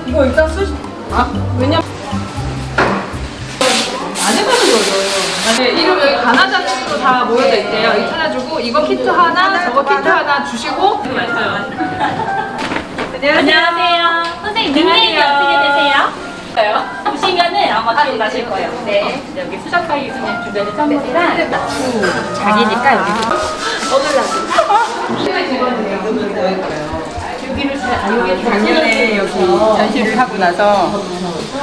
이거 일단 쓰시. 왜냐면 안 해봐서 그래요. 네, 이름 여기 가나다 쪽으로 다 모여져 있대요. 이거 찾아주고 이거 키트 하나, 저거 키트 하나 주시고. 안녕하세요. 선생님 닉네임이 어떻게 되세요? 보시면은 아마 기억나실 거예요. 네. 여기 수작가기 교수님 주변에 선물이랑 자기니까 여기 작년에 여기 전시를 하고 나서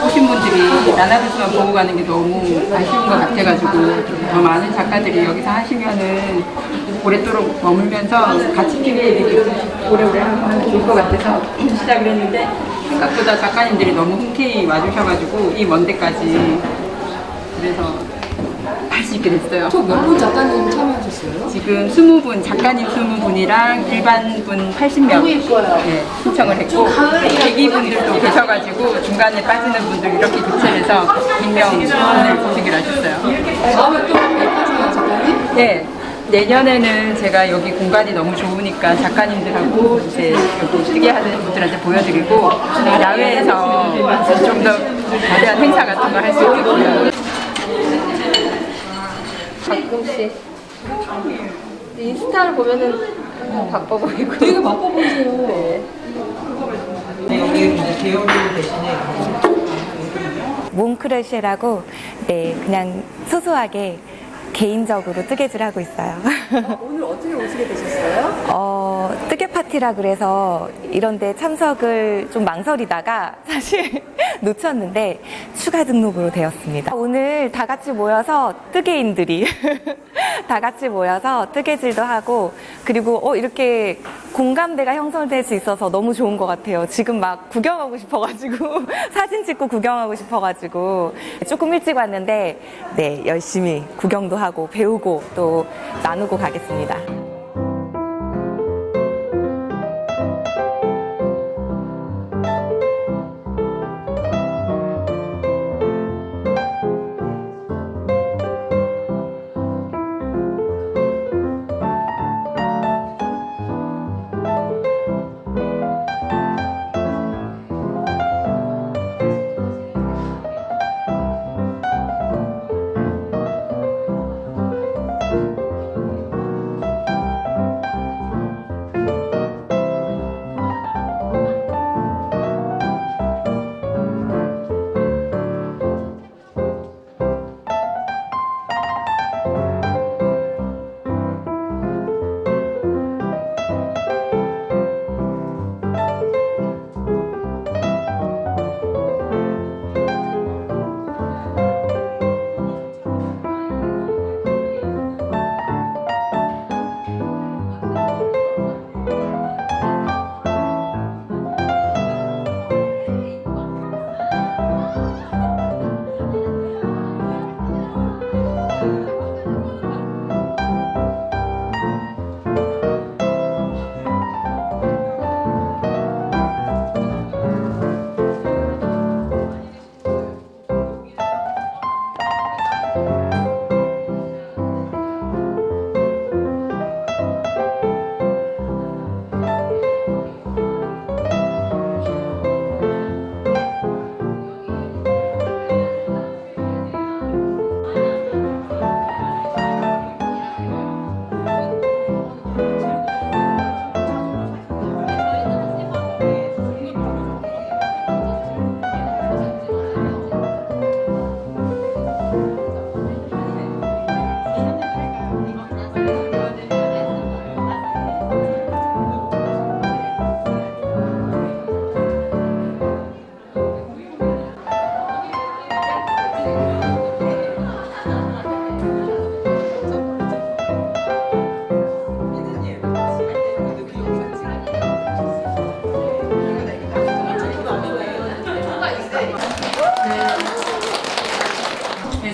오신 분들이 나나부스만 보고 가는 게 너무 아쉬운 것 같아가지고 더 많은 작가들이 여기서 하시면은 오랫도록 머물면서 같이 팀들이 오래오래 하면 좋을 것 같아서 시작을 했는데 생각보다 작가님들이 너무 흔쾌히 와주셔가지고 이 먼 데까지 그래서 할 수 있게 됐어요. 몇 분 작가님 참여하셨어요? 지금 20분, 작가님 20분이랑 일반 분 80명 너무 예뻐요. 네, 신청을 했고 대기분들도 계셔가지고 중간에 빠지는 분들 이렇게 교체해서 100명을 보시기로 하셨어요. 다음에 또 뵙겠어요, 작가님? 네. 내년에는 제가 여기 공간이 너무 좋으니까 작가님들하고 이제 여기 쓰게 하는 분들한테 보여드리고 야외에서 좀 더 거대한 행사 같은 거 할 수 있겠고요. 가끔씩 인스타를 보면은 바빠 보이고 되게 바빠 보이세요. 몽크러쉬라고 네 그냥 소소하게 개인적으로 뜨개질 하고 있어요. 오늘 어떻게 오시게 되셨어요? 뜨개 파티라 그래서 이런데 참석을 좀 망설이다가 사실 놓쳤는데 추가 등록으로 되었습니다. 오늘 다 같이 모여서 뜨개인들이 다 같이 모여서 뜨개질도 하고 그리고 이렇게 공감대가 형성될 수 있어서 너무 좋은 것 같아요. 지금 막 구경하고 싶어가지고 사진 찍고 구경하고 싶어가지고 조금 일찍 왔는데 네 열심히 구경도 하고 배우고 또 나누고 가겠습니다.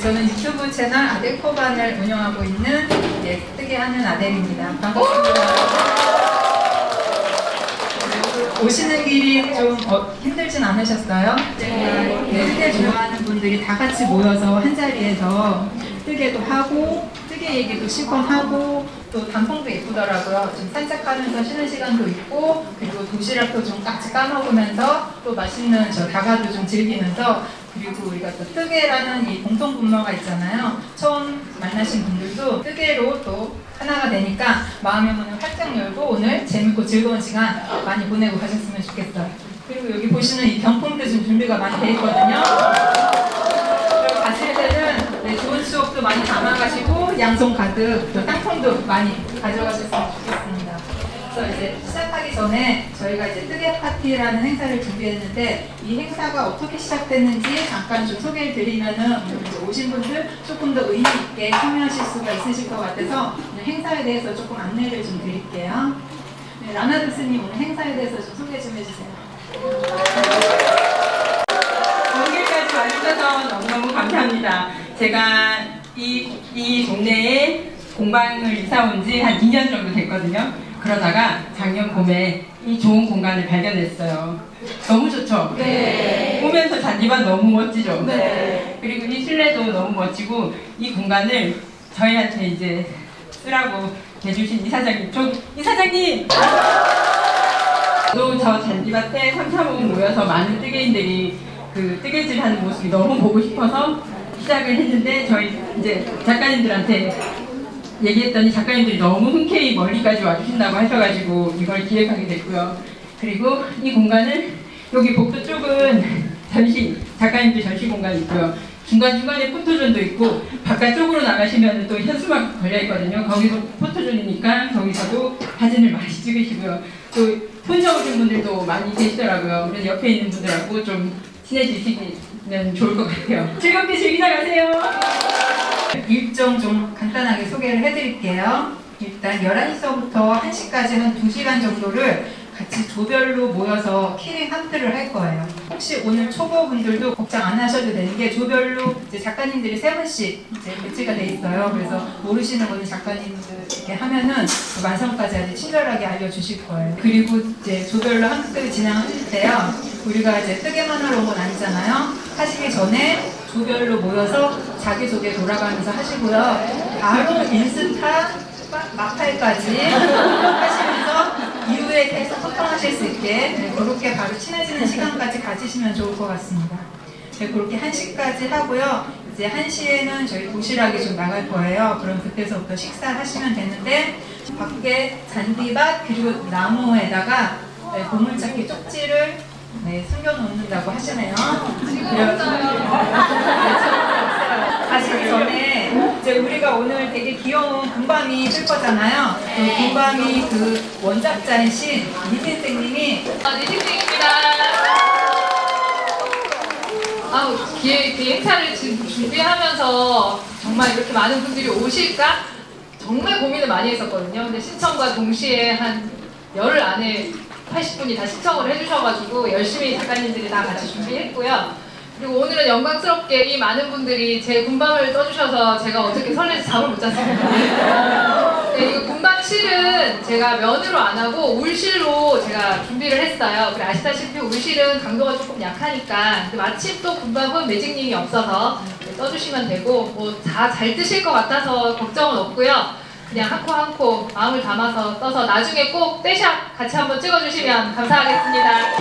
저는 유튜브 채널 아델코반을 운영하고 있는 뜨개하는 아델입니다. 반갑습니다. 오시는 길이 좀 힘들진 않으셨어요? 네. 뜨개 좋아하는 분들이 다 같이 모여서 한 자리에서 뜨개도 하고 뜨개 TV에 얘기도 10번 하고 또 단풍도 예쁘더라고요. 좀 산책하면서 쉬는 시간도 있고 그리고 도시락도 좀 같이 까먹으면서 또 맛있는 저 다가도 좀 즐기면서 그리고 우리가 또 뜨개라는 이 공통 분모가 있잖아요. 처음 만나신 분들도 뜨개로 또 하나가 되니까 마음의 문을 활짝 열고 오늘 재밌고 즐거운 시간 많이 보내고 가셨으면 좋겠어요. 그리고 여기 보시는 이 병풍도 좀 준비가 많이 돼 있거든요. 그리고 가실 때는 네, 좋은 추억도 많이 담아가시고 양손 가득 또 상품도 많이 가져가셨으면 좋겠습니다. 그래서 이제 시작하기 전에 저희가 이제 뜨개 파티라는 행사를 준비했는데 이 행사가 어떻게 시작됐는지 잠깐 좀 소개를 드리면은 이제 오신 분들 조금 더 의미 있게 참여하실 수가 있으실 것 같아서 오늘 행사에 대해서 조금 안내를 좀 드릴게요. 네, 라나드스님 오늘 행사에 대해서 좀 소개 좀 해주세요. 여기까지 와주셔서 너무너무 감사합니다. 제가 이 동네에 공방을 이사 온 지 한 2년 정도 됐거든요. 그러다가 작년 봄에 이 좋은 공간을 발견했어요. 너무 좋죠? 네. 오면서 잔디밭 너무 멋지죠? 네. 그리고 이 실내도 너무 멋지고 이 공간을 저희한테 이제 쓰라고 해주신 이사장님, 이사장님! 또 저 잔디밭에 3-4분 모여서 많은 뜨개인들이 그 뜨개질 하는 모습이 너무 보고 싶어서 시작을 했는데 저희 이제 작가님들한테 얘기했더니 작가님들이 너무 흔쾌히 멀리까지 와주신다고 하셔가지고 이걸 기획하게 됐고요. 그리고 이 공간은 여기 복도 쪽은 작가님들 전시 공간이 있고요. 중간중간에 포토존도 있고 바깥쪽으로 나가시면 또 현수막 걸려있거든요. 거기도 포토존이니까 거기서도 사진을 많이 찍으시고요. 또 혼자 오신 분들도 많이 계시더라고요. 그래서 옆에 있는 분들하고 좀 친해지시면 좋을 것 같아요. 즐겁게 즐기다 가세요. 일정 좀 간단하게 소개를 해드릴게요. 일단 11시서부터 1시까지 한 2시간 정도를 같이 조별로 모여서 키링 함트를 할 거예요. 혹시 오늘 초보분들도 걱정 안 하셔도 되는 게 조별로 이제 작가님들이 3분씩 이제 배치가 돼 있어요. 그래서 모르시는 분이 작가님들 이렇게 하면은 그 완성까지 아주 친절하게 알려주실 거예요. 그리고 이제 조별로 함트 진행하실 때요. 우리가 이제 뜨개만 하러 온 건 아니잖아요. 하시기 전에 조별로 모여서 자기소개 돌아가면서 하시고요. 바로 인스타 마팔까지 하시면서 이후에 계속 소통하실 수 있게 그렇게 바로 친해지는 시간까지 가지시면 좋을 것 같습니다. 그렇게 1시까지 하고요. 이제 1시에는 저희 도시락이 좀 나갈 거예요. 그럼 그때서부터 식사하시면 되는데 밖에 잔디밭 그리고 나무에다가 보물찾기 쪽지를 숨겨놓는다고 하시네요. 가시기 전에 이제 우리가 오늘 되게 귀여운 군밤이 쓸 거잖아요. 그 군밤이 그 원작자이신 니진생님이 니진생입니다. 행사를 지금 준비하면서 정말 이렇게 많은 분들이 오실까? 정말 고민을 많이 했었거든요. 근데 신청과 동시에 한 열흘 안에 80분이 다 신청을 해주셔가지고 열심히 작가님들이 다 같이 준비했고요. 그리고 오늘은 영광스럽게 이 많은 분들이 제 군밤을 떠주셔서 제가 어떻게 설레서 잠을 못 잤습니다. 네, 이거 군밤 실은 제가 면으로 안 하고 울실로 제가 준비를 했어요. 그리고 아시다시피 울실은 강도가 조금 약하니까 마침 또 군밤은 매직링이 없어서 떠주시면 되고 뭐 다 잘 뜨실 것 같아서 걱정은 없고요. 그냥 한 코 한 코 마음을 담아서 떠서 나중에 꼭 떼샷 같이 한번 찍어주시면 감사하겠습니다.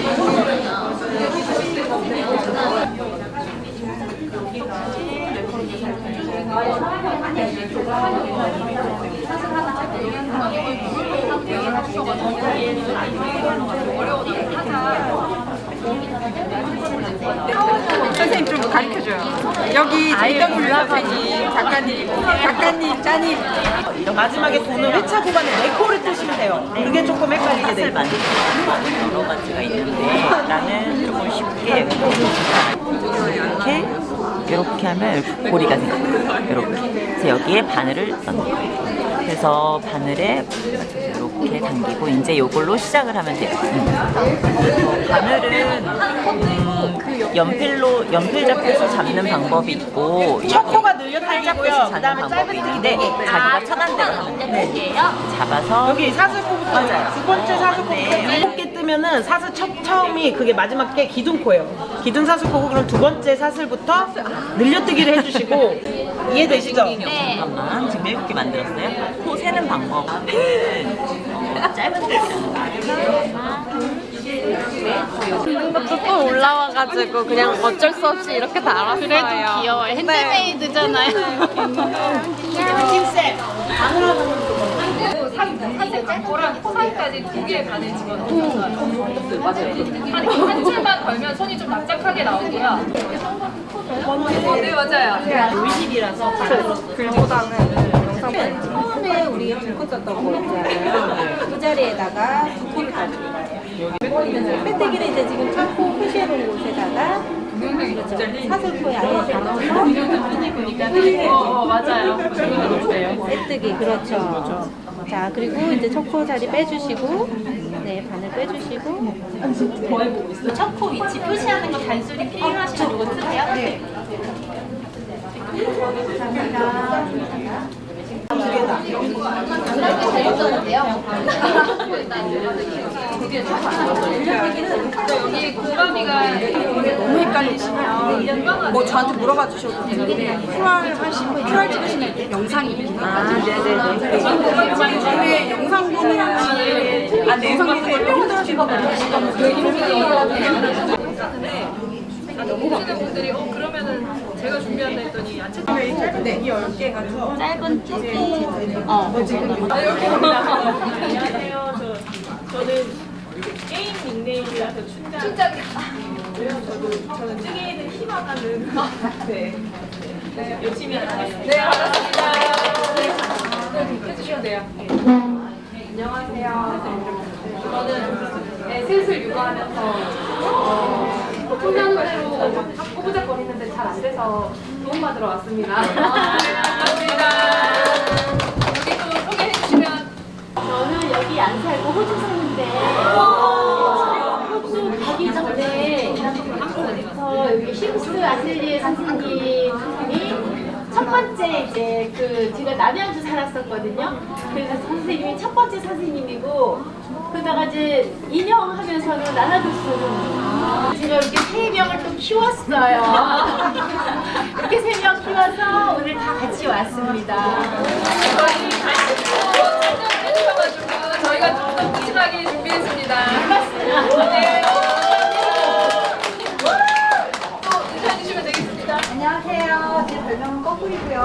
선생님 좀 가르쳐줘요. 여기 절정 올라가니 작가님, 짜님. 마지막에 도는 회차 구간에 네코를 뜨시면 돼요. 그게 조금 헷갈리게 돼요. 여러 가지가 있는데 나는 조금 쉽게 이렇게 하면 고리가 생겨요. 이렇게. 그래서 여기에 바늘을 넣는. 그래서 바늘에 이렇게 당기고 이제 이걸로 시작을 하면 돼요. 바늘은 연필 잡혀서 잡는 방법이 있고 첫 코가 늘려 팔잡듯이 당기고요. 잡는 그다음에 방법이 짧은 있는데 자기가 편한 대로 하면 돼요. 잡아서 여기 사슬코부터 맞아요. 두 번째 사슬코부터 네. 7개 뜨면은 사슬 처음이 그게 마지막 게 기둥코예요. 기둥사슬 보고 그럼 두 번째 사슬부터 늘려뜨기를 해주시고 이해되시죠? 네. 잠깐만 지금 7개 만들었어요. 코 세는 방법은 짧은 이것도 또 올라와가지고 그냥 어쩔 수 없이 이렇게 달았어요. 그래도 귀여워요. 핸드메이드잖아요. 힘세. 사실 거랑 코사이까지 두 개의 반을 집어넣어요. 맞아요. 한 줄만 걸면 손이 좀 납작하게 나오고요. 네, 맞아요. 물질이라서 처음에 우리 두코 떴던 거 있잖아요. 그 자리에다가 두코를 따주는 거예요. 빼떼기를 이제 지금 찾고 표시해놓은 곳에다가 그렇죠. 사슬코에 아예 담아서 맞아요. 빼뜨기 그렇죠. 자 그리고 이제 척코 자리 빼주시고 네 바늘 빼주시고 척코 위치 표시하는 거 단순히 필요하시면 이거 쓰세요? 네. 여기 고라미가 너무 헷갈리시면 뭐 저한테 물어봐 주셔도 되는데 QR 찍으시는 영상이 있구나. 네네네. 근데 영상 보는 영상 보는 걸 힘들어하시거든요. 너무 보시는 분들이 그러면은 제가 준비한다 했더니 야채 네, 이 10개가 짧은 쭉. 안녕하세요. 저는 게임 닉네임이라서 춘장. 저는 뜨개에는 희망하는. 네. 열심히 하겠습니다. 네, 반갑습니다. 네, 해주시면 돼요. 안녕하세요. 저는 슬슬 육아하면서 혼란으로 꼬부작거리는데 잘 안 돼서 도움받으러 왔습니다. 반갑습니다. 여기 또 소개해 주시면 저는 여기 안 살고 호주 사는데 호주 가기 전에 저 여기 쉼스 아틀리에 선생님이 첫 번째 이제 제가 남양주 살았었거든요. 그래서 선생님이 첫 번째 선생님이고 그러다가 이제 인형하면서는 나눠줄 수 없는 제가 이렇게 3명을 또 키웠어요. 이렇게 3명 키워서 오늘 다 같이 왔습니다. 저희 설명을 해주셔가지고 저희가 좀 더 푸짐하게 준비했습니다. 네. 또 인사해주시면 되겠습니다. 안녕하세요. 제 별명은 거꾸리고요.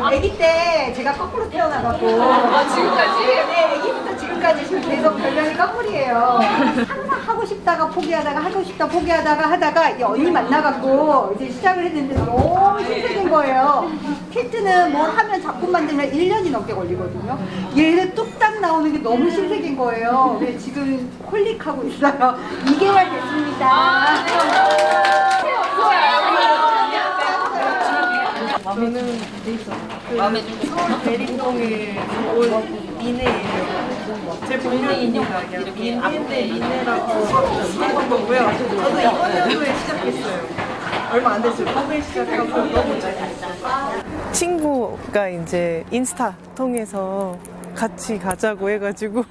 아기 때 제가 거꾸로 태어나갖고 지금까지? 네, 아기부터 지금까지 지금 계속 별명이 거꾸리예요. 항상 하고 싶다가 포기하다가 하고 싶다 포기하다가 하다가 이 언니 만나갖고 이제 시작을 했는데 너무 신세계인 거예요. 키트는 뭘 하면 작품 만들면 1년이 넘게 걸리거든요. 얘는 뚝딱 나오는 게 너무 신세계인 거예요. 그래서 지금 홀릭하고 있어요. 2개월 됐습니다. 저는 서울 대림동에 온 미네예요. 제 본명 인형가 미네인데 미네라고 하는 거고요. 저도 이번 연도에 시작했어요. 얼마 안 됐어요. 봄에 시작하고 너무 재밌어요. 친구가 이제 인스타 통해서 같이 가자고 해가지고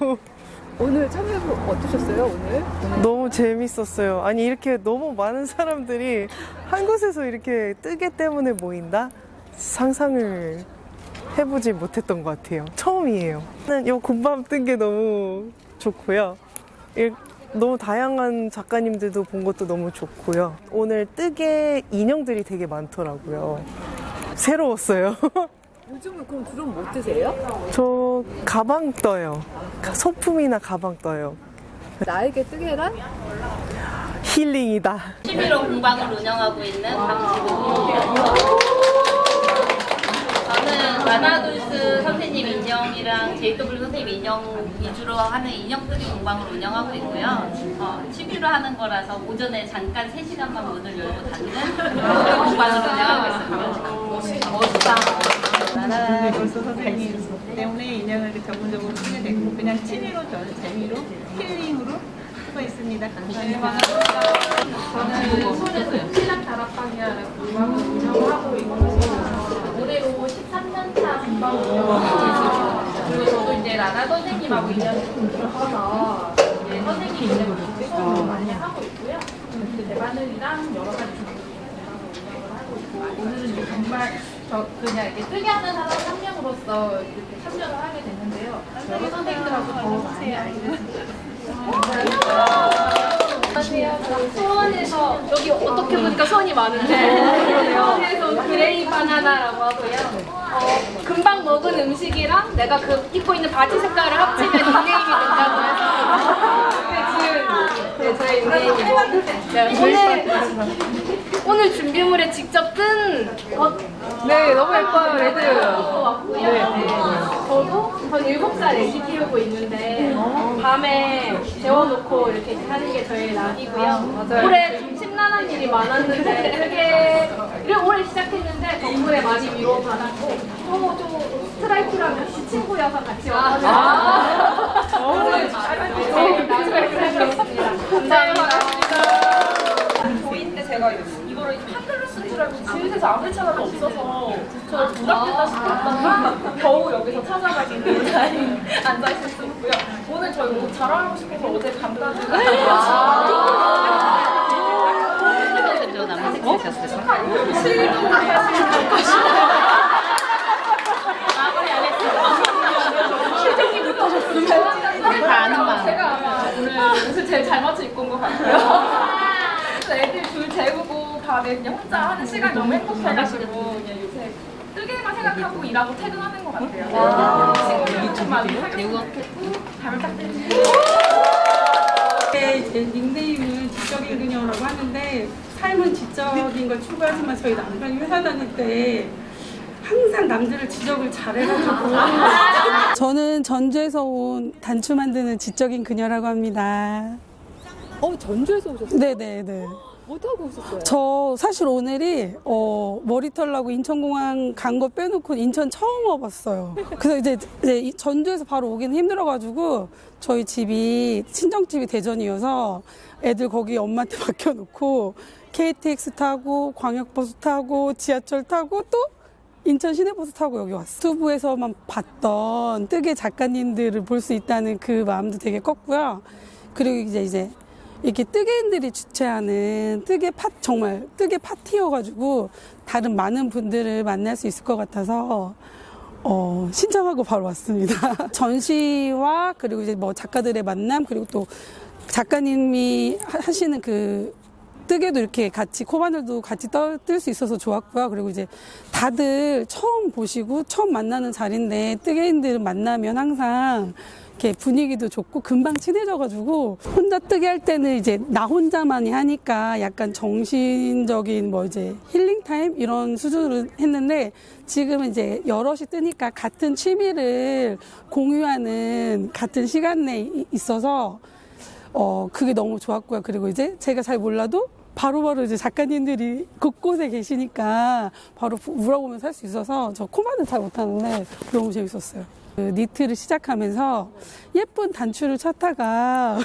오늘 참여해보고 어떠셨어요, 오늘? 너무 재밌었어요. 아니 이렇게 너무 많은 사람들이 한 곳에서 이렇게 뜨개 때문에 모인다? 상상을 해보지 못했던 것 같아요. 처음이에요. 이 곰밤 뜬 게 너무 좋고요. 너무 다양한 작가님들도 본 것도 너무 좋고요. 오늘 뜨개 인형들이 되게 많더라고요. 새로웠어요. 요즘은 그럼 주로 뭐 뜨세요? 저 가방 떠요. 소품이나 가방 떠요. 나에게 뜨개란? 힐링이다. 11호 공방을 운영하고 있는 박지국입니다. 저는 라나돌스 선생님 인형이랑 JW 선생님 인형 위주로 하는 인형뜨기 공방을 운영하고 있고요. 11호 하는 거라서 오전에 잠깐 3시간만 문을 열고 닫는 공방을 운영하고 있습니다. 멋있다. 라나돌스 선생님 때문에 인형을 전문적으로 쓰게 됐고 그냥 취미로 저는 재미로 힐링으로 쓰고 있습니다. 감사합니다. 저는 손에서 신학 다락방이라는 공방을 운영하고 있고 올해로 13년차 공방 운영하고 있어요. 그리고 저도 이제 라나 선생님하고 인연이 좀 깊어서 이제 선생님 인연을 많이 하고 있고요. 대바늘이랑 여러 가지 하고 있고 오늘은 이제 정말 저 그냥 이렇게 뜨게 하는 사람 한 명으로서 이렇게 참여를 하게 됐는데요. 여러 선생님들하고 더 많이 알게 됐습니다. 안녕하세요. 수원에서 여기 어떻게 보니까 수원이 많은데 수원에서 그레이 바나나라고 하고요. 금방 먹은 음식이랑 내가 그 입고 있는 바지 색깔을 합치면 닉네임이 된다고 해서 네, 저의 닉네임이고 오늘 준비물에 직접 뜬 네, 너무 예뻐요, 레드. 왔고요. 전 7살 애기 키우고 있는데 밤에 재워놓고 이렇게 하는 게 저의 낙이고요. 올해 좀 심란한 일이 많았는데 그게 올해 시작했는데 덕분에 많이 위로받았고 또 좀 스트라이크랑 같이 친구여서 같이 와가지고 감사합니다. 고2 때 제가 이거를 한글로 쓸 줄 알고 집에서 아무리 찾아도 없어서 저 부담된다 싶었다가 겨우 여기서 찾아가지고 잘 앉아있었고요. 오늘 저희 너무 자랑하고 싶어서 어제 밤까지 제가 아마 오늘 옷을 제일 잘 맞춰 입고 온 것 같고요. 애들 줄 재우고 밤에 그냥 혼자 하는 시간이 너무 행복해가지고 그냥 요새 뜨개만 생각하고 일하고 퇴근하는 것 같아요. 친구들 좀 많이 사귀었고 잘 부탁드립니다. 제 닉네임은 지적인 그녀라고 하는데 삶은 지적인 걸 추구하지만 저희 남편이 회사 다닐 때 항상 남들을 지적을 잘해가지고 저는 전주에서 온 단추 만드는 지적인 그녀라고 합니다. 전주에서 오셨어요? 네네네. 뭐 타고 오셨어요? 저 사실 오늘이 머리털라고 인천공항 간 거 빼놓고 인천 처음 와봤어요. 그래서 이제 전주에서 바로 오기는 힘들어가지고 저희 집이 친정집이 대전이어서 애들 거기 엄마한테 맡겨놓고 KTX 타고 광역버스 타고 지하철 타고 또 인천 시내버스 타고 여기 왔어요. 유튜브에서만 봤던 뜨개 작가님들을 볼 수 있다는 그 마음도 되게 컸고요. 그리고 이제 이렇게 뜨개인들이 주최하는 정말 뜨개 파티여가지고 다른 많은 분들을 만날 수 있을 것 같아서 신청하고 바로 왔습니다. 전시와 그리고 이제 뭐 작가들의 만남 그리고 또 작가님이 하시는 그 뜨개도 이렇게 같이 코바늘도 같이 뜰 수 있어서 좋았고요. 그리고 이제 다들 처음 보시고 처음 만나는 자리인데 뜨개인들 만나면 항상 이렇게 분위기도 좋고 금방 친해져가지고 혼자 뜨개 할 때는 이제 나 혼자만이 하니까 약간 정신적인 뭐 이제 힐링 타임 이런 수준으로 했는데 지금은 이제 여럿이 뜨니까 같은 취미를 공유하는 같은 시간 내에 있어서 그게 너무 좋았고요. 그리고 이제 제가 잘 몰라도 바로바로 이제 작가님들이 곳곳에 계시니까 바로 물어보면서 할 수 있어서 저 코바늘 잘 못하는데 너무 재밌었어요. 그 니트를 시작하면서 예쁜 단추를 찾다가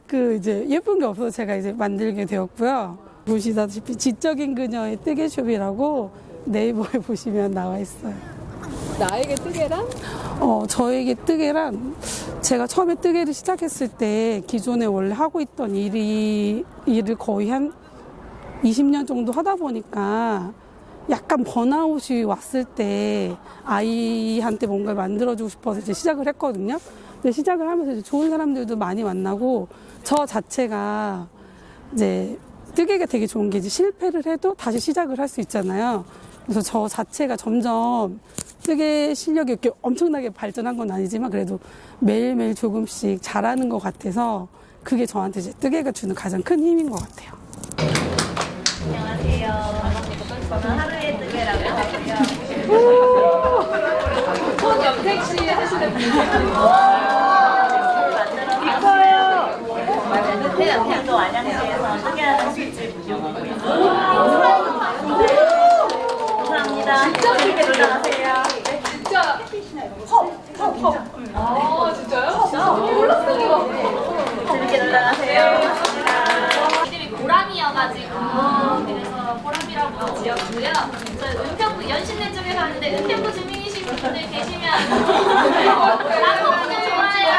그 이제 예쁜 게 없어서 제가 이제 만들게 되었고요. 보시다시피 지적인 그녀의 뜨개숍이라고 네이버에 보시면 나와 있어요. 나에게 뜨개란? 저에게 뜨개란 제가 처음에 뜨개를 시작했을 때 기존에 원래 하고 있던 일을 거의 한 20년 정도 하다 보니까 약간 번아웃이 왔을 때 아이한테 뭔가를 만들어주고 싶어서 이제 시작을 했거든요. 근데 시작을 하면서 이제 좋은 사람들도 많이 만나고 저 자체가 이제 뜨개가 되게 좋은 게 이제 실패를 해도 다시 시작을 할 수 있잖아요. 그래서 저 자체가 점점 뜨개 실력이 이렇게 엄청나게 발전한 건 아니지만 그래도 매일매일 조금씩 잘하는 것 같아서 그게 저한테 이제 뜨개가 주는 가장 큰 힘인 것 같아요. 안녕하세요. 저는 하루의 뜨개라고 하고요. 손 염색시 하시는 분이세요? 이뻐요. 오늘도 안양시에서 뜨개하는 술집 운영하고요. 감사합니다. 진짜 재밌게 놀러 가세요. 진짜 헉. 아 진짜요? 몰랐어요. 재밌게 놀러 가세요. 이름이 보람이어가지고 그래서 보람이라고 지었고요. 저 은평구 연신내 쪽에 사는데 은평구 주민이신 분들 계시면 나도 그냥 좋아해요.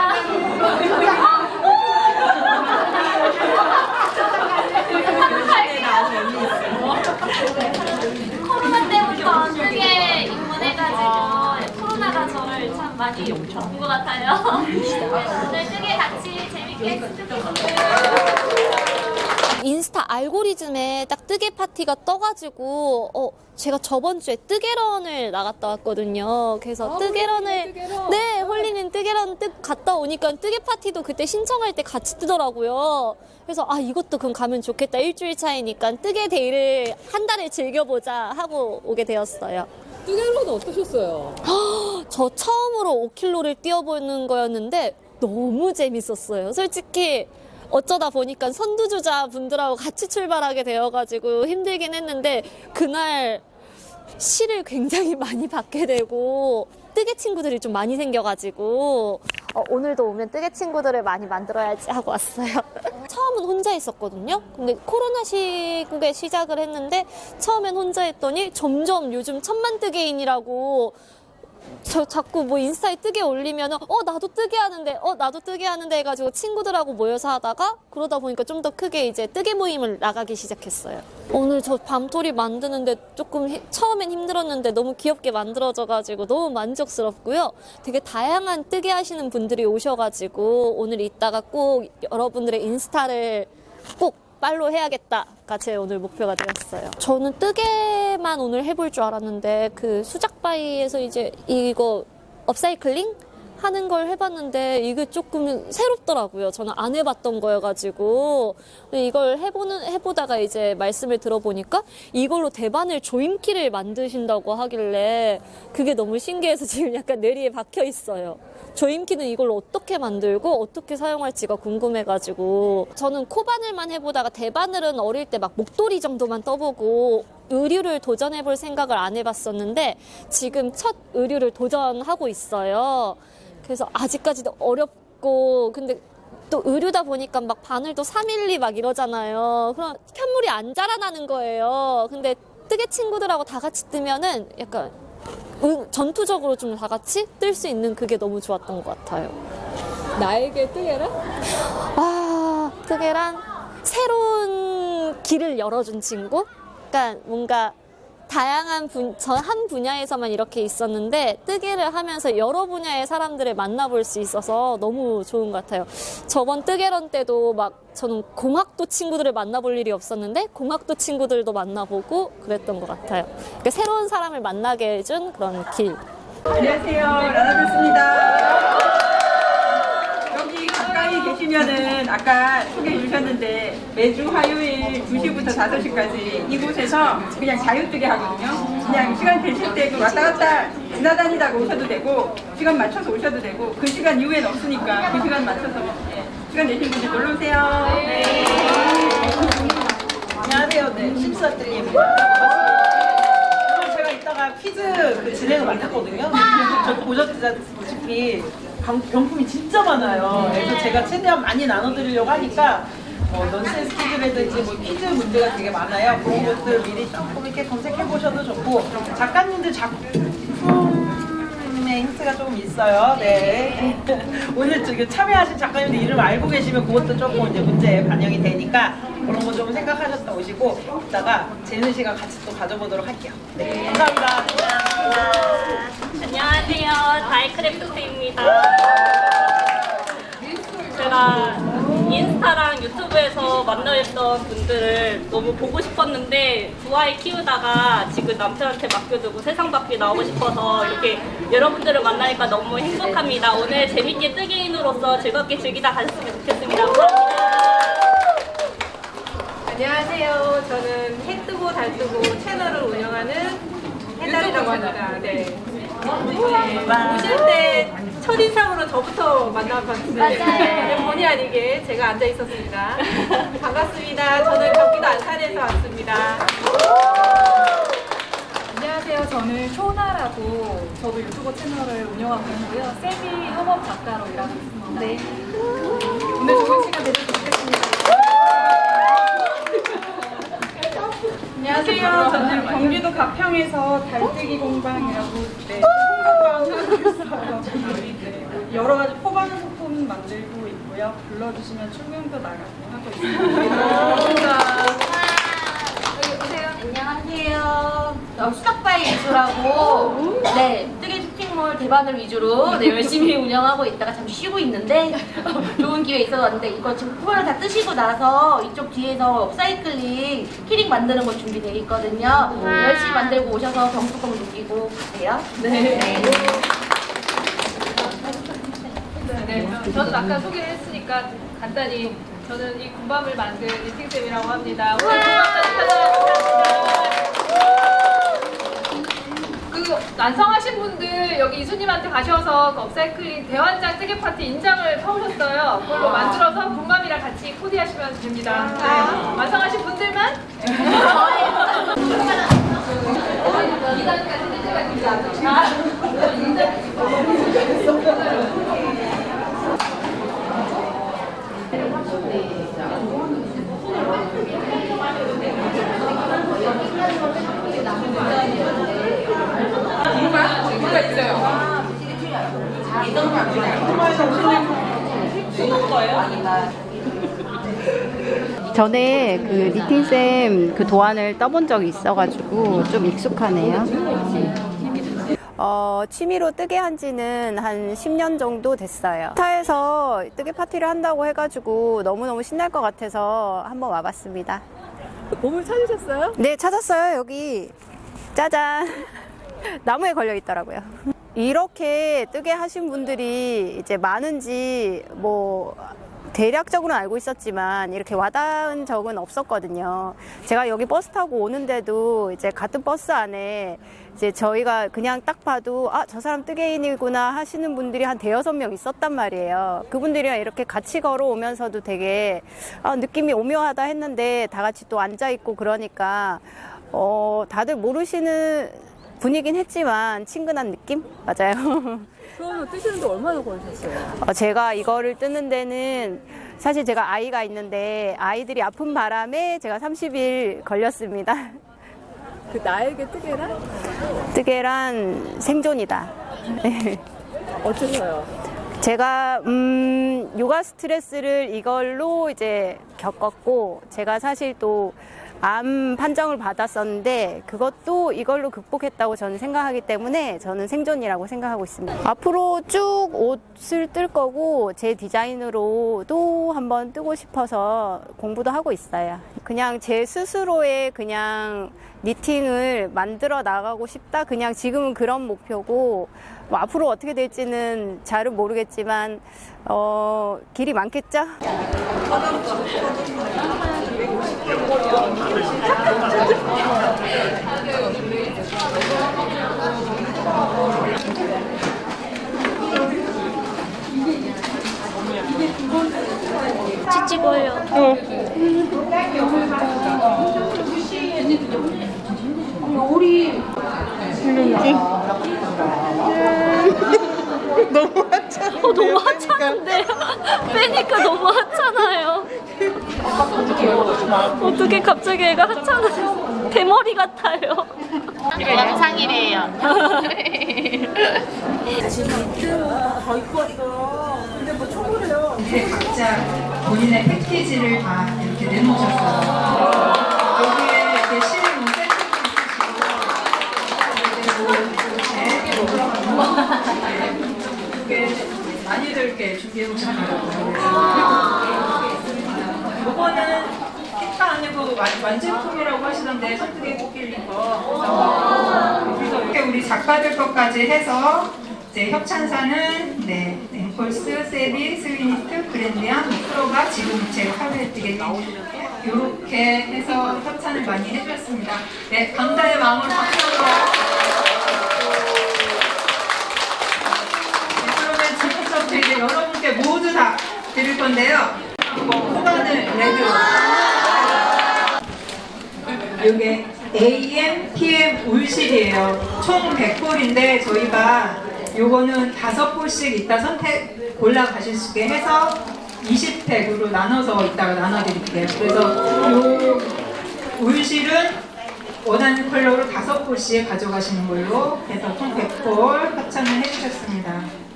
좋은 것 같아요. 오늘 뜨개 같이 재밌게 했으면 인스타 알고리즘에 딱 뜨개 파티가 떠가지고 제가 저번 주에 뜨개런을 나갔다 왔거든요. 그래서 뜨개런을 네 홀리는 뜨개런 갔다 오니까 뜨개 파티도 그때 신청할 때 같이 뜨더라고요. 그래서 이것도 그럼 가면 좋겠다. 일주일 차이니까 뜨개 데이를 한 달을 즐겨보자 하고 오게 되었어요. 뜨개런은 어떠셨어요? 저 처음으로 5km를 뛰어보는 거였는데 너무 재밌었어요. 솔직히 어쩌다 보니까 선두주자 분들하고 같이 출발하게 되어가지고 힘들긴 했는데 그날 실을 굉장히 많이 받게 되고 뜨개 친구들이 좀 많이 생겨가지고 오늘도 오면 뜨개 친구들을 많이 만들어야지 하고 왔어요. 처음은 혼자 있었거든요. 근데 코로나 시국에 시작을 했는데 처음엔 혼자 했더니 점점 요즘 천만뜨개인이라고 저 자꾸 뭐 인스타에 뜨개 올리면은 나도 뜨개 하는데 해가지고 친구들하고 모여서 하다가 그러다 보니까 좀 더 크게 이제 뜨개 모임을 나가기 시작했어요. 오늘 저 밤토리 만드는데 조금 처음엔 힘들었는데 너무 귀엽게 만들어져가지고 너무 만족스럽고요. 되게 다양한 뜨개 하시는 분들이 오셔가지고 오늘 이따가 꼭 여러분들의 인스타를 꼭 팔로우 해야겠다가 제 오늘 목표가 되었어요. 저는 뜨개만 오늘 해볼 줄 알았는데 그 수작바이에서 이제 이거 업사이클링 하는 걸 해봤는데 이게 조금 새롭더라고요. 저는 안 해봤던 거여가지고 이걸 해보다가 이제 말씀을 들어보니까 이걸로 대바늘 조임키를 만드신다고 하길래 그게 너무 신기해서 지금 약간 뇌리에 박혀 있어요. 조임키는 이걸로 어떻게 만들고 어떻게 사용할지가 궁금해가지고 저는 코바늘만 해보다가 대바늘은 어릴 때 막 목도리 정도만 떠보고 의류를 도전해볼 생각을 안 해봤었는데 지금 첫 의류를 도전하고 있어요. 그래서 아직까지도 어렵고 근데 또 의류다 보니까 막 바늘도 3mm 막 이러잖아요. 그럼 편물이 안 자라나는 거예요. 근데 뜨개 친구들하고 다 같이 뜨면은 약간 전투적으로 좀 다 같이 뜰 수 있는 그게 너무 좋았던 것 같아요. 나에게 뜨개란? 뜨개란 새로운 길을 열어준 친구? 그러니까 뭔가 다양한 저 한 분야에서만 이렇게 있었는데 뜨개를 하면서 여러 분야의 사람들을 만나볼 수 있어서 너무 좋은 것 같아요. 저번 뜨개런 때도 막 저는 공학도 친구들을 만나볼 일이 없었는데 공학도 친구들도 만나보고 그랬던 것 같아요. 그러니까 새로운 사람을 만나게 해준 그런 길. 안녕하세요. 라나베스입니다. 여기 가까이 계시면은 아까 소개해 주셨는데 매주 화요일 2시부터 5시까지 이곳에서 그냥 자유뜨개 하거든요. 그냥 시간 되실 때 왔다 갔다 지나다니다가 오셔도 되고 시간 맞춰서 오셔도 되고 그 시간 이후에는 없으니까 그 시간 맞춰서 시간 되신 분들 놀러 오세요. 네. 안녕하세요. 네, 심수아뜨입니다. 제가 이따가 퀴즈 그 진행을 맡았거든요. 저 보셨다시피 경품이 진짜 많아요. 그래서 제가 최대한 많이 나눠드리려고 하니까 넌센스 퀴즈라든지 뭐 퀴즈 문제가 되게 많아요. 그런 것들 미리 조금 이렇게 검색해 보셔도 좋고 작가님들 작품의 힌트가 조금 있어요. 네. 오늘 지금 참여하신 작가님들 이름 알고 계시면 그것도 조금 이제 문제에 반영이 되니까 그런 거 좀 생각하셨다 오시고 이따가 재는 시간 같이 또 가져보도록 할게요. 네. 감사합니다. 안녕하세요. 다이크래프트입니다. 제가 인스타랑 유튜브에서 만나뵀던 분들을 너무 보고 싶었는데 두 아이 키우다가 지금 남편한테 맡겨두고 세상 밖에 나오고 싶어서 이렇게 여러분들을 만나니까 너무 행복합니다. 오늘 재밌게 뜨개인으로서 즐겁게 즐기다 가셨으면 좋겠습니다. 감사합니다. 안녕하세요. 저는 해 뜨고 달 뜨고 채널을 운영하는 해달이라고 합니다. 네. 오실 때 첫인상으로 저부터 만나봤어요. 맞아요. 본의 아니게 제가 앉아 있었습니다. 반갑습니다. 저는 경기도 안산에서 왔습니다. 안녕하세요. 저는 효나라고 저도 유튜버 채널을 운영하고 있고요. 세미 협업 작가로 일하고 있습니다. 네. 오늘 좋은 시간 되셨으면 좋겠습니다. 안녕하세요. 저는 경기도 가평에서 달뜨기 공방이라고 홍보방 하고 있어요. 여러 가지 포바늘 소품 만들고 있고요. 불러주시면 출근도 나가고 하고 있습니다. 안녕하세요. 수작바이 예술하고 네 뜨개 슈팅 쇼핑몰 대반을 위주로 열심히 운영하고 있다가 잠시 쉬고 있는데 좋은 기회 있어서 왔는데 이거 지금 쿠폰을 다 뜨시고 나서 이쪽 뒤에서 업사이클링 키링 만드는 거 준비되어 있거든요. 열심히 만들고 오셔서 병뚜껑 녹이고 가세요. 네. 저는 아까 소개를 했으니까 간단히 저는 이 군밤을 만든 리팅쌤이라고 합니다. 오늘 군밤까지 찾아주셨습니다. 그 완성하신 분들 여기 이수님한테 가셔서 그 업사이클링 대환장 뜨개 파티 인장을 퍼오셨어요. 그걸로 만들어서 군밤이랑 같이 코디하시면 됩니다. 네. 완성하신 분들만 이거가 있어요. 전에 그 리팅쌤 그 도안을 떠본 적이 있어가지고 좀 익숙하네요. 취미로 뜨개 한 지는 한 10년 정도 됐어요. 스타에서 뜨개 파티를 한다고 해가지고 너무너무 신날 것 같아서 한번 와봤습니다. 몸을 찾으셨어요? 네, 찾았어요. 여기 짜잔. 나무에 걸려 있더라고요. 이렇게 뜨개 하신 분들이 이제 많은지 뭐 대략적으로는 알고 있었지만 이렇게 와닿은 적은 없었거든요. 제가 여기 버스 타고 오는데도 이제 같은 버스 안에 이제 저희가 그냥 딱 봐도 아, 저 사람 뜨개인이구나 하시는 분들이 한 대여섯 명 있었단 말이에요. 그분들이랑 이렇게 같이 걸어오면서도 되게 느낌이 오묘하다 했는데 다 같이 또 앉아있고 그러니까 다들 모르시는 분이긴 했지만 친근한 느낌? 맞아요. 그러면 뜨시는데 얼마나 걸리셨어요? 제가 이거를 뜨는 데는 사실 제가 아이가 있는데 아이들이 아픈 바람에 제가 30일 걸렸습니다. 그 나에게 뜨개란? 뜨개란 생존이다. 어째서요? 제가 요가 스트레스를 이걸로 이제 겪었고 제가 사실 또 암 판정을 받았었는데 그것도 이걸로 극복했다고 저는 생각하기 때문에 저는 생존이라고 생각하고 있습니다. 앞으로 쭉 옷을 뜰 거고 제 디자인으로도 한번 뜨고 싶어서 공부도 하고 있어요. 그냥 제 스스로의 그냥 니팅을 만들어 나가고 싶다. 그냥 지금은 그런 목표고 뭐 앞으로 어떻게 될지는 잘은 모르겠지만 길이 많겠죠? 찍어요. 우리 너무 하찮은데. 너무 하찮은데요? 빼니까 너무 하찮아요. 어떻게 갑자기 애가 하찮아요? 대머리 같아요. 이거 영상이래요. 더 입고 왔어. 근데 뭐 초보래요. 이제 각자 본인의 패키지를 다 이렇게 내놓으셨어요. 여기에 이렇게 실물 많이들 이렇게 준비해 오셨더라고요. 이거는 키가 아니고 완제품이라고 하시던데 선택에 꼭 빌린 거. 그래서 이렇게 우리 작가들 것까지 해서 이제 협찬사는 앵콜스, 세비, 스위니트, 그랜디안, 프로가 지금 제 하루에 뜨게 이렇게 해서 협찬을 많이 해주셨습니다. 네, 감사의 마음으로 박수로. 이제 여러분께 모두 다 드릴 건데요. 후반을 레드로. 이게 AM, PM 울실이에요. 총 100볼인데 저희가 요거는 5볼씩 이따 골라 가실 수 있게 해서 20팩으로 나눠서 이따가 나눠드릴게요. 그래서 요 울실은 원하는 컬러로 5볼씩 가져가시는 걸로 해서 총 100볼 협찬을 해주셨습니다.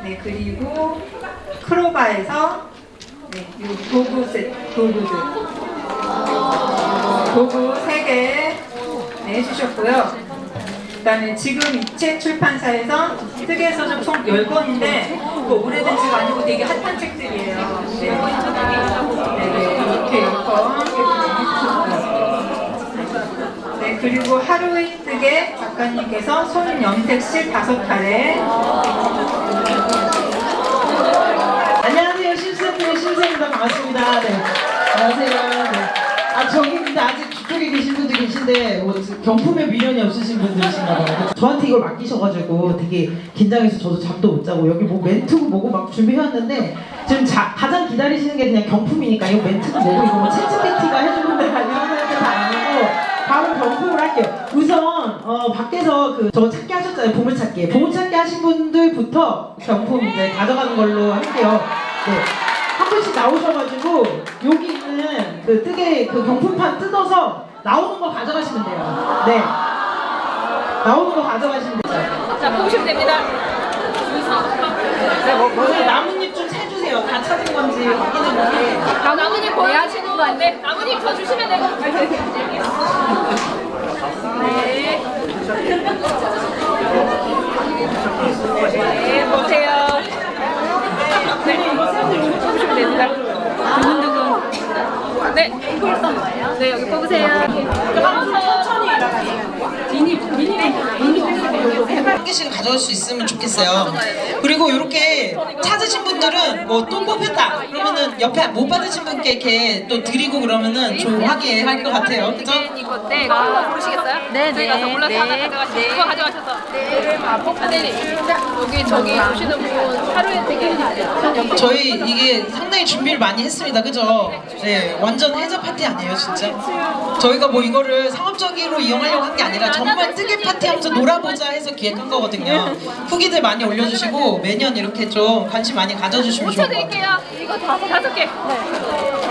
네, 그리고 크로바에서 요 도구 3개 해주셨고요. 일단은 지금 이책 출판사에서 뜨개 서적 총 10권인데 뭐 오래된 책 아니고 되게 핫한 책들이에요. 네, 이렇게 10권. 네, 그리고 하루의 뜨개 작가님께서 손영택씨 5차례. 안녕하세요. 신수생님의 신수입니다. 반갑습니다. 네. 안녕하세요. 네. 아, 저기 근데 아직 뒤쪽에 계신 분들 계신데 뭐 경품에 미련이 없으신 분들이신가 봐요. 저한테 이걸 맡기셔가지고 되게 긴장해서 저도 잠도 못 자고 여기 뭐 멘트고 뭐고 막 준비해왔는데 지금 가장 기다리시는 게 그냥 경품이니까 이거 멘트고 뭐고 이거 뭐 챗GPT가 해주는 데가 이런 생각도 다 아니고 바로 경품을 할게요. 우선 밖에서 저거 찾기 하셨잖아요. 보물찾기. 보물찾기 하신 분들부터 경품 이제 가져가는 걸로 할게요. 네. 한 분씩 나오셔가지고 여기 있는 그 뜨개 그 경품판 뜯어서 나오는 거 가져가시면 돼요. 네. 나오는 거 가져가시면 돼요. 자, 보시면 됩니다. 네, 먼저 나뭇잎 좀 세주세요. 다 찾은 건지 확인해보게. 나뭇잎 거의 하시는 건데 나뭇잎 더 주시면 되고. 네. 네, 보세요. 네, 보시면 됩니다. 두근두근. 네. 네, 여기 뽑으세요. 천천히 한 개씩 가져갈 수 있으면 좋겠어요. 그리고 이렇게 찾으신 분들은 뭐 또 뽑혔다 그러면은 옆에 못 받으신 분께 이렇게 또 드리고 그러면은 좋아하게 할 것 같아요. 그죠? 네, 그거 고르시겠어요? 네, 저희 가서 골라서 하나 가져가시고 그거 가져가셔서 선생님 여기 저기 오시는 분 하루에 되게 저희 이게 상당히 준비를 많이 했습니다. 그죠? 네, 완전 해저 파티 아니에요, 진짜? 저희가 뭐 이거를 상업적으로 이용하려고 한 게 아니라 정말 뜨개 파티 하면서 놀아보자 해서 기획한 거거든요. 후기들 많이 올려주시고 매년 이렇게 좀 관심 많이 가져주시면 좋을 것 같아요. 드릴게요. 이거 5개.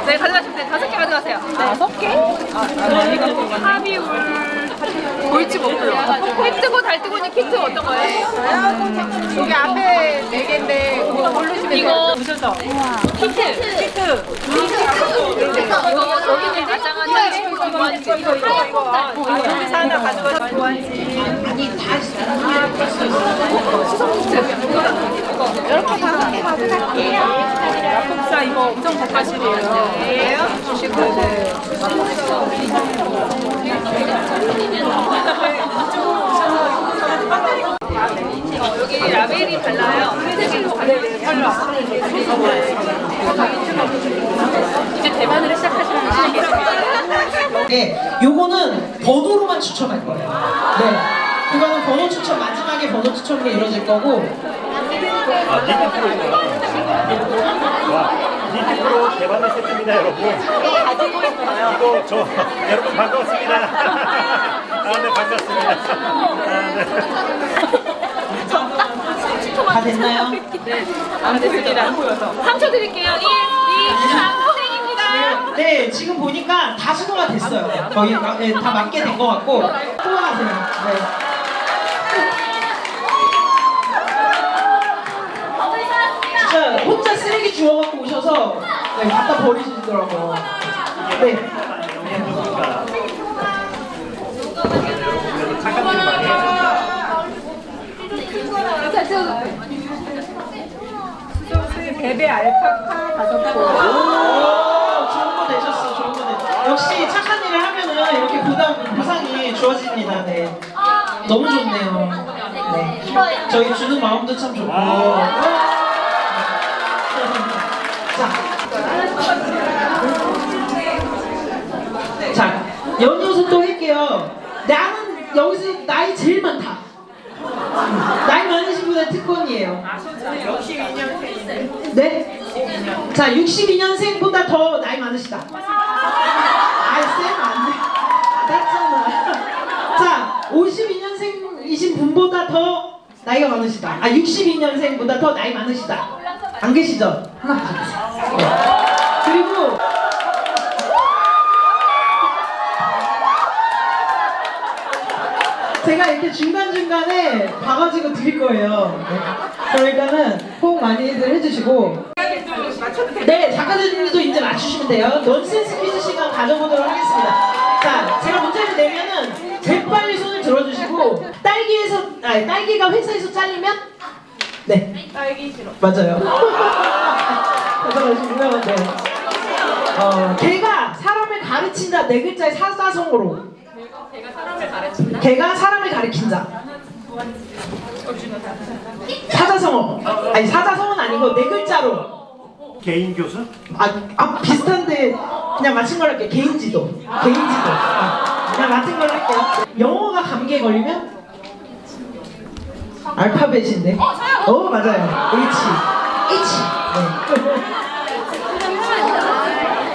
네, 가져가시면 돼요. 5개 가져가세요. 5개? 합의울 볼지 못불러. 해 뜨고 달 뜨고는 키트 어떤 거예요? 여기 앞에 4개인데 그거 고르시면 돼요. 이거 보셔서 키트. 이거 여기는 가장한 친구가 좋아하는 거 이거 여기서 하나 가져가서 좋아하지. 아니 다 이렇게 5개 가져갈게요. 야곱사 이거 엄청 고가실이에요. 네. 주시고 여기 라벨이 달라요. 회색으로 이제 대만을 시작하시면 되시겠어요. 네, 요거는 번호로만 추첨할 거예요. 네, 그거는 번호 추첨, 마지막에 번호 추첨으로 이루어질 거고. 니티프로 대박을 했습니다, 여러분. 이거 저 여러분 반갑습니다. 네, 반갑습니다. 다 됐나요? 네, 안 됐습니다. 3초 드릴게요. 1, 2, 3, 생입니다. 네, 지금 보니까 다 수거가 됐어요. 거의 다 맞게 된 것 같고. 수고하세요. 네. 진짜 혼자 쓰레기 주워갖고 오셔서 네, 갖다 버리시더라고요. 네. 베베 알파카 5개. 좋은 거 되셨어, 좋은 거 되셨어. 역시 착한 일을 하면은 이렇게 보상이 주어집니다. 네. 너무 좋네요. 네. 저희 주는 마음도 참 좋고. 자, 연이어서 또 할게요. 나는 여기서 나이 제일 많다. 나이 많으신 분의 특권이에요. 62년생. 네? 자, 62년생보다 더 나이 많으시다. 아이, 쌤, 안 돼. 땄잖아. 자, 52년생이신 분보다 더 나이가 많으시다. 아, 62년생보다 더 나이 많으시다. 안 계시죠? 하나 받으세요. 네. 그리고 제가 이렇게 중간중간에 봐가지고 드릴 거예요. 네. 그러니까는 호응 많이들 해주시고. 네, 작가들도 이제 맞추시면 돼요. 넌센스 퀴즈 시간 가져보도록 하겠습니다. 자, 제가 문제를 내면은 재빨리 손을 들어주시고 딸기가 회사에서 잘리면 네 딸기 싫어. 맞아요. 가져가시고요. 네. 개가 사람을 가르친다 네 글자의 사자성어로. 걔가 사람을 가르친다. 개가 사람을 가르친다. 사자성어. 아니 사자성어는 아니고 네 글자로. 개인 교수? 비슷한데 그냥 맞춘 걸로 할게요. 개인지도. 그냥 맞춘 걸로 할게요. 영어가 감기에 걸리면 알파벳인데. 맞아요. H. 네.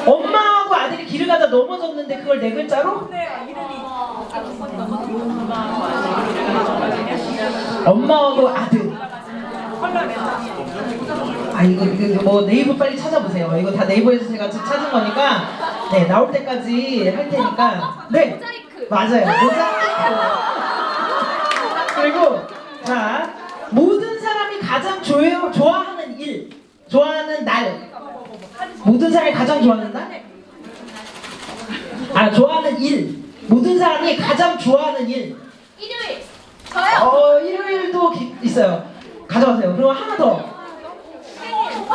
엄마하고 아들이 길을 가다 넘어졌는데 그걸 네 글자로? 엄마하고 아들. 이거 뭐 네이버 빨리 찾아보세요. 이거 다 네이버에서 제가 찾은 거니까 네 나올 때까지 할 테니까 네 맞아요. 모자이크. 그리고 자 모든 사람이 가장 좋아하는 일, 좋아하는 날. 모든 사람이 가장 좋아하는 날? 좋아하는 일. 모든 사람이 가장 좋아하는 일. 일요일. 저요. 일요일도 있어요. 가져가세요. 그리고 하나 더.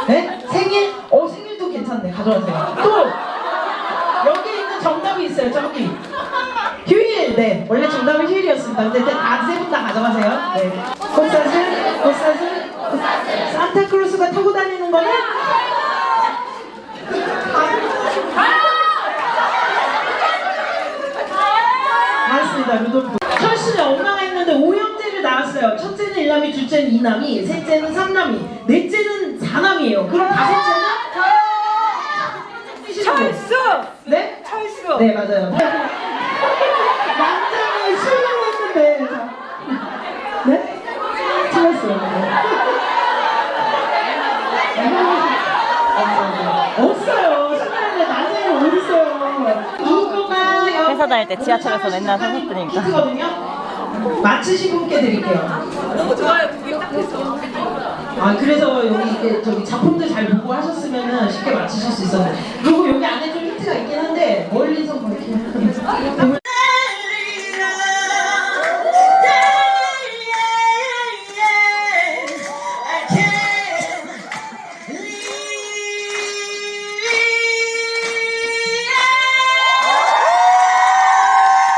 네? 생일? 생일도 괜찮네. 가져가세요. 또 여기 있는 정답이 있어요. 저기. 휴일. 네. 원래 정답은 휴일이었습니다. 근데 세 분 다 가져가세요. 네. 꽃사슬. 산타클로스가 타고 다니는 거는? 맞습니다. 루돌프. 철수는 엄마가 있는데 5형제를 낳았어요. 첫째는 1남이, 둘째는 2남이, 셋째는 3남이, 넷째는 4남이에요. 그럼 다섯째는? 철수! 네? 철수! 네, 맞아요. 남자는 수영을 했는데 네? 틀렸어요. 없어요. 신나는데 남자는 어딨어요. 회사 다닐 때 지하철에서 맨날 서 있으니까. 맞추신 분께 드릴게요. 너무 좋아요. 그게 딱 됐어. 그래서 여기 저기 작품들 잘 보고 하셨으면 쉽게 맞추실 수 있었는데. 그리고 여기 안에 좀 힌트가 있긴 한데 멀리서 뭐 이렇게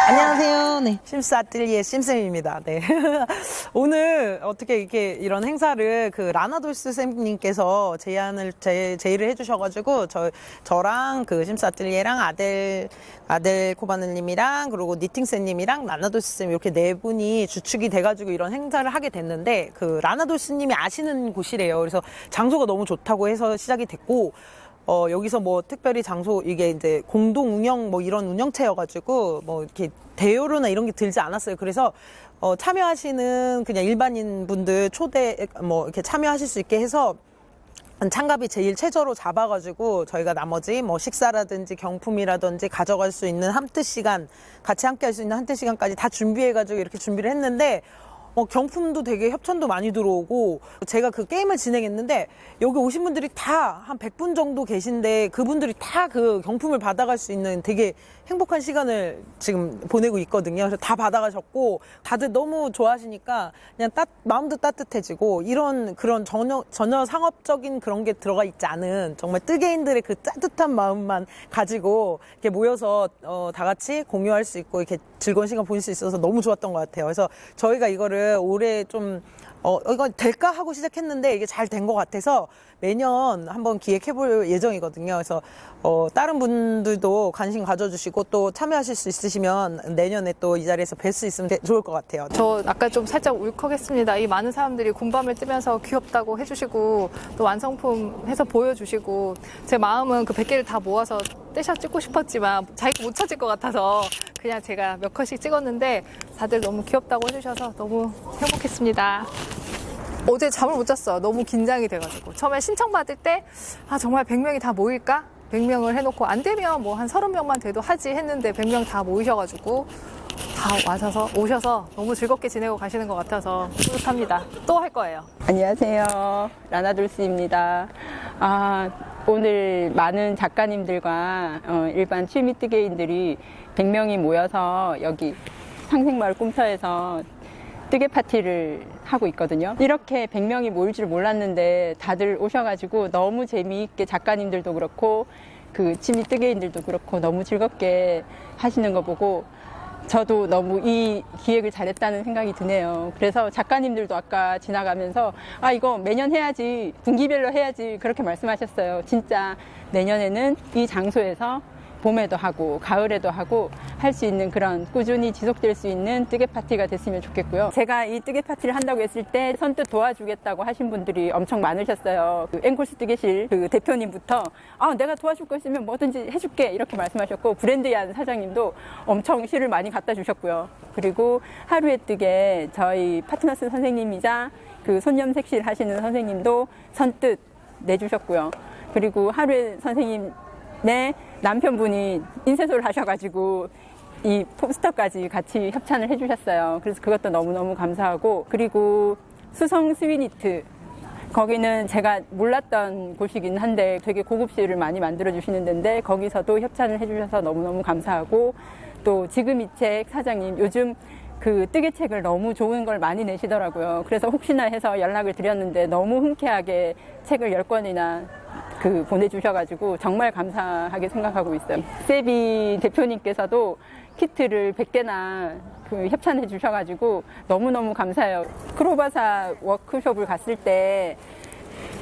안녕하세요. 네. 심스 아틀리에 심쌤입니다. 네. 오늘 어떻게 이렇게 이런 행사를 그 라나돌스 쌤님께서 제의를 해주셔가지고 저랑 그 심스 아틀리에랑 아델 코바느님이랑 그리고 니팅 쌤님이랑 라나돌스 쌤 이렇게 네 분이 주축이 돼가지고 이런 행사를 하게 됐는데 그 라나돌스님이 아시는 곳이래요. 그래서 장소가 너무 좋다고 해서 시작이 됐고. 여기서 뭐 특별히 이게 이제 공동 운영 뭐 이런 운영체여가지고 뭐 이렇게 대여료나 이런 게 들지 않았어요. 그래서 참여하시는 그냥 일반인 분들 뭐 이렇게 참여하실 수 있게 해서 참가비 제일 최저로 잡아가지고 저희가 나머지 뭐 식사라든지 경품이라든지 가져갈 수 있는 함트 시간, 같이 함께 할 수 있는 함트 시간까지 다 준비해가지고 이렇게 준비를 했는데 경품도 되게 협찬도 많이 들어오고 제가 그 게임을 진행했는데 여기 오신 분들이 다 한 100분 정도 계신데 그분들이 다 그 경품을 받아갈 수 있는 되게 행복한 시간을 지금 보내고 있거든요. 그래서 다 받아가셨고 다들 너무 좋아하시니까 그냥 마음도 따뜻해지고 그런 전혀 상업적인 그런 게 들어가 있지 않은 정말 뜨개인들의 그 따뜻한 마음만 가지고 이렇게 모여서 다 같이 공유할 수 있고 이렇게 즐거운 시간 보낼 수 있어서 너무 좋았던 것 같아요. 그래서 저희가 이거를 올해 좀 이거 될까 하고 시작했는데 이게 잘 된 것 같아서 매년 한번 기획해볼 예정이거든요. 그래서 다른 분들도 관심 가져주시고 또 참여하실 수 있으시면 내년에 또 이 자리에서 뵐 수 있으면 좋을 것 같아요. 저 아까 좀 살짝 울컥했습니다. 이 많은 사람들이 공밤을 뜨면서 귀엽다고 해주시고 또 완성품 해서 보여주시고 제 마음은 그 100개를 다 모아서 떼샷 찍고 싶었지만 자기가 못 찾을 것 같아서 그냥 제가 몇 컷씩 찍었는데 다들 너무 귀엽다고 해주셔서 너무 행복했습니다. 어제 잠을 못 잤어요. 너무 긴장이 돼가지고. 처음에 신청받을 때 정말 100명이 다 모일까? 100명을 해놓고 안 되면 뭐 한 30명만 돼도 하지 했는데 100명 다 모이셔가지고 다 오셔서 너무 즐겁게 지내고 가시는 것 같아서 뿌듯합니다. 또 할 거예요. 안녕하세요. 라나돌스입니다. 오늘 많은 작가님들과 일반 취미 뜨개인들이 100명이 모여서 여기 상생마을 꿈터에서 뜨개 파티를 하고 있거든요. 이렇게 100명이 모일 줄 몰랐는데 다들 오셔가지고 너무 재미있게 작가님들도 그렇고 그 취미 뜨개인들도 그렇고 너무 즐겁게 하시는 거 보고 저도 너무 이 기획을 잘했다는 생각이 드네요. 그래서 작가님들도 아까 지나가면서 아 이거 매년 해야지, 분기별로 해야지 그렇게 말씀하셨어요. 진짜 내년에는 이 장소에서 봄에도 하고 가을에도 하고 할 수 있는 그런 꾸준히 지속될 수 있는 뜨개 파티가 됐으면 좋겠고요. 제가 이 뜨개 파티를 한다고 했을 때 선뜻 도와주겠다고 하신 분들이 엄청 많으셨어요. 그 앵콜스 뜨개실 그 대표님부터 아 내가 도와줄 거 있으면 뭐든지 해줄게 이렇게 말씀하셨고, 브랜드얀 사장님도 엄청 실을 많이 갖다 주셨고요. 그리고 하루의 뜨개 저희 파트너스 선생님이자 그 손념색실 하시는 선생님도 선뜻 내주셨고요. 그리고 하루의 선생님의 남편분이 인쇄소를 하셔가지고 이 포스터까지 같이 협찬을 해주셨어요. 그래서 그것도 너무너무 감사하고, 그리고 수성 스위니트 거기는 제가 몰랐던 곳이긴 한데 되게 고급 실을 많이 만들어 주시는 데인데 거기서도 협찬을 해주셔서 너무너무 감사하고, 또 지금 이 책 사장님 요즘 그 뜨개책을 너무 좋은 걸 많이 내시더라고요. 그래서 혹시나 해서 연락을 드렸는데 너무 흔쾌하게 책을 10권이나 그 보내주셔가지고 정말 감사하게 생각하고 있어요. 세비 대표님께서도 키트를 100개나 그 협찬해 주셔가지고 너무너무 감사해요. 크로바사 워크숍을 갔을 때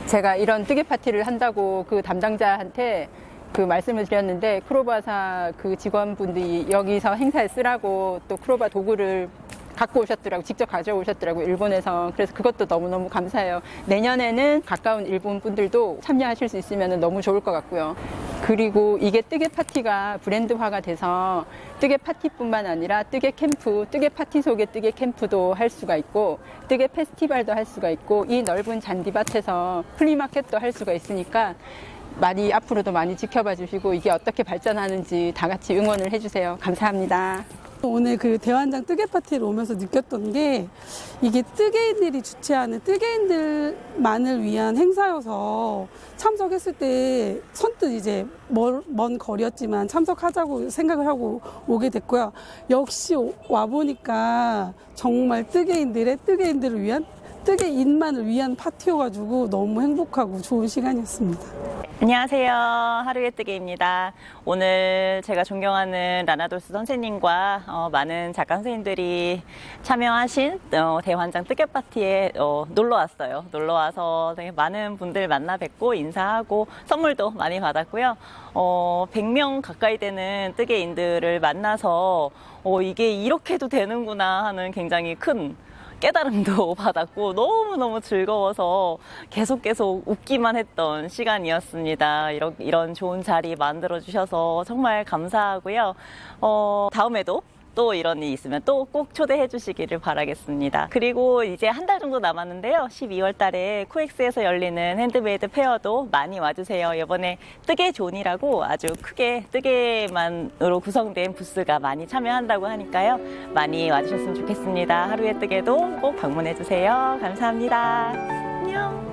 제가 이런 뜨개 파티를 한다고 그 담당자한테 그 말씀을 드렸는데 크로바사 그 직원분들이 여기서 행사에 쓰라고 또 크로바 도구를 갖고 오셨더라고, 직접 가져오셨더라고, 일본에서. 그래서 그것도 너무너무 감사해요. 내년에는 가까운 일본 분들도 참여하실 수 있으면 너무 좋을 것 같고요. 그리고 이게 뜨개 파티가 브랜드화가 돼서 뜨개 파티뿐만 아니라 뜨개 캠프, 뜨개 파티 속의 뜨개 캠프도 할 수가 있고 뜨개 페스티벌도 할 수가 있고 이 넓은 잔디밭에서 플리마켓도 할 수가 있으니까 많이 앞으로도 많이 지켜봐 주시고 이게 어떻게 발전하는지 다 같이 응원을 해주세요. 감사합니다. 오늘 그 대환장 뜨개 파티를 오면서 느꼈던 게 이게 뜨개인들이 주최하는 뜨개인들만을 위한 행사여서 참석했을 때 선뜻 이제 먼 거리였지만 참석하자고 생각을 하고 오게 됐고요. 역시 와보니까 정말 뜨개인들을 위한 뜨개인만을 위한 파티여가지고 너무 행복하고 좋은 시간이었습니다. 안녕하세요. 하루의 뜨개입니다. 오늘 제가 존경하는 라나돌스 선생님과 많은 작가 선생님들이 참여하신 대환장 뜨개 파티에 놀러 왔어요. 놀러 와서 되게 많은 분들 만나 뵙고 인사하고 선물도 많이 받았고요. 100명 가까이 되는 뜨개인들을 만나서 이게 이렇게도 되는구나 하는 굉장히 큰 깨달음도 받았고 너무너무 즐거워서 계속 웃기만 했던 시간이었습니다. 이런 좋은 자리 만들어 주셔서 정말 감사하고요. 다음에도 또 이런 일이 있으면 또 꼭 초대해 주시기를 바라겠습니다. 그리고 이제 한 달 정도 남았는데요. 12월 달에 코엑스에서 열리는 핸드메이드 페어도 많이 와주세요. 이번에 뜨개존이라고 아주 크게 뜨개만으로 구성된 부스가 많이 참여한다고 하니까요. 많이 와주셨으면 좋겠습니다. 하루의 뜨개도 꼭 방문해 주세요. 감사합니다. 안녕.